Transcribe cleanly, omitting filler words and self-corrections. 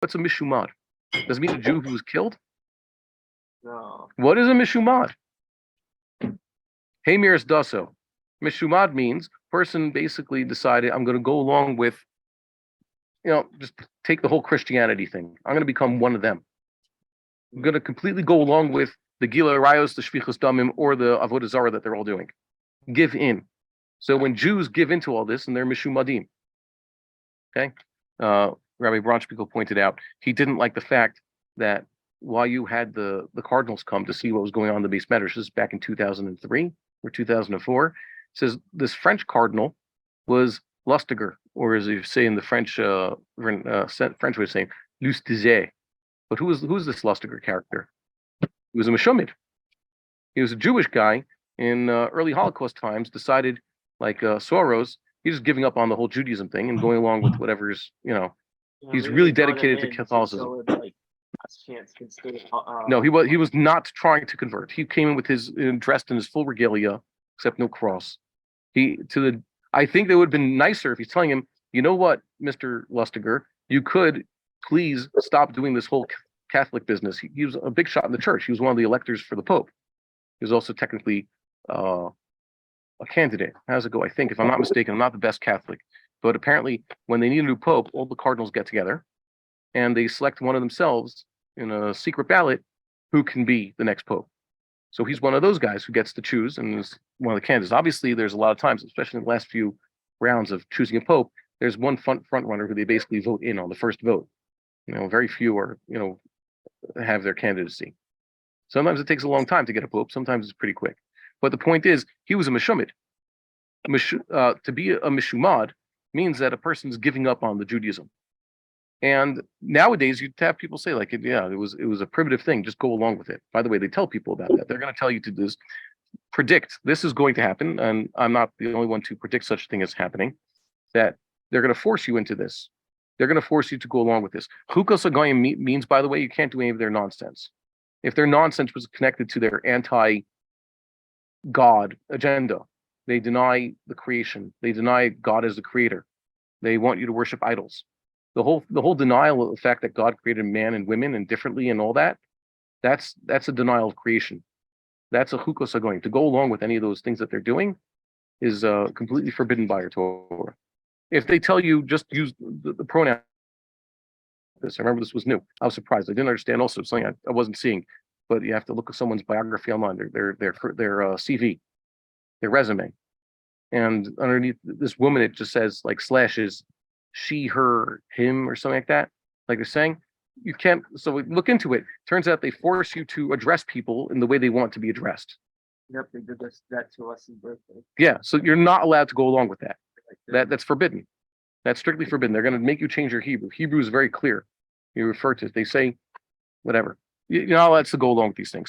What's a Meshumad? Does it mean a Jew who was killed? No. What is a Meshumad? Hamirs Daso. Meshumad means person basically decided, I'm going to go along with, just take the whole Christianity thing. I'm going to become one of them. I'm going to completely go along with the Gila Rayos, the Shvichus Damim, or the Avodah Zarah that they're all doing. Give in. So when Jews give into all this, and they're Meshumadim. Okay? Rabbi Bronspiegel pointed out, he didn't like the fact that while you had the Cardinals come to see what was going on in the base medrash, this is back in 2003 or 2004, says this French Cardinal was Lustiger, or as you say in the French French way of saying, Lustiger. But who's this Lustiger character? He was a Meshumad. He was a Jewish guy in early Holocaust times, decided, like Soros, he's just giving up on the whole Judaism thing and going along with whatever's, he's really dedicated to Catholicism. No, he was not trying to convert. He came in with his dressed in his full regalia, except no cross. I think that would have been nicer if he's telling him, you know what, Mr. Lustiger, you could please stop doing this whole Catholic business. He was a big shot in the church. He was one of the electors for the Pope. He was also technically a candidate. How's it go? I think, if I'm not mistaken, I'm not the best Catholic, but apparently when they need a new Pope, all the cardinals get together and they select one of themselves in a secret ballot who can be the next Pope. So he's one of those guys who gets to choose and is one of the candidates. Obviously, there's a lot of times, especially in the last few rounds of choosing a Pope, there's one front runner who they basically vote in on the first vote. Very few are, have their candidacy. Sometimes it takes a long time to get a Pope. Sometimes it's pretty quick. But the point is, he was a Meshumad. To be a Meshumad means that a person's giving up on the Judaism. And nowadays, you'd have people say, like, yeah, it was a primitive thing. Just go along with it. By the way, they tell people about that. They're going to tell you to predict this is going to happen. And I'm not the only one to predict such a thing as happening, that they're going to force you into this. They're going to force you to go along with this. Chukos HaGoyim means, by the way, you can't do any of their nonsense. If their nonsense was connected to their anti-God agenda, they deny the creation. They deny God as the creator. They want you to worship idols. The whole denial of the fact that God created man and women and differently and all that, that's a denial of creation. That's a chukos HaGoyim. To go along with any of those things that they're doing is completely forbidden by our Torah. If they tell you just use the pronoun, I remember this was new. I was surprised. I didn't understand also something I wasn't seeing, but you have to look at someone's biography online, their CV, their resume, and underneath this woman it just says like slashes she, her, him, or something like that. Like they're saying you can't. So we look into it. Turns out they force you to address people in the way they want to be addressed. Yep, they did that to us in birthday. Yeah, so you're not allowed to go along with that. That's forbidden. That's strictly forbidden. They're going to make you change your Hebrew. Hebrew is very clear. You refer to it. They say whatever. You're not allowed to go along with these things.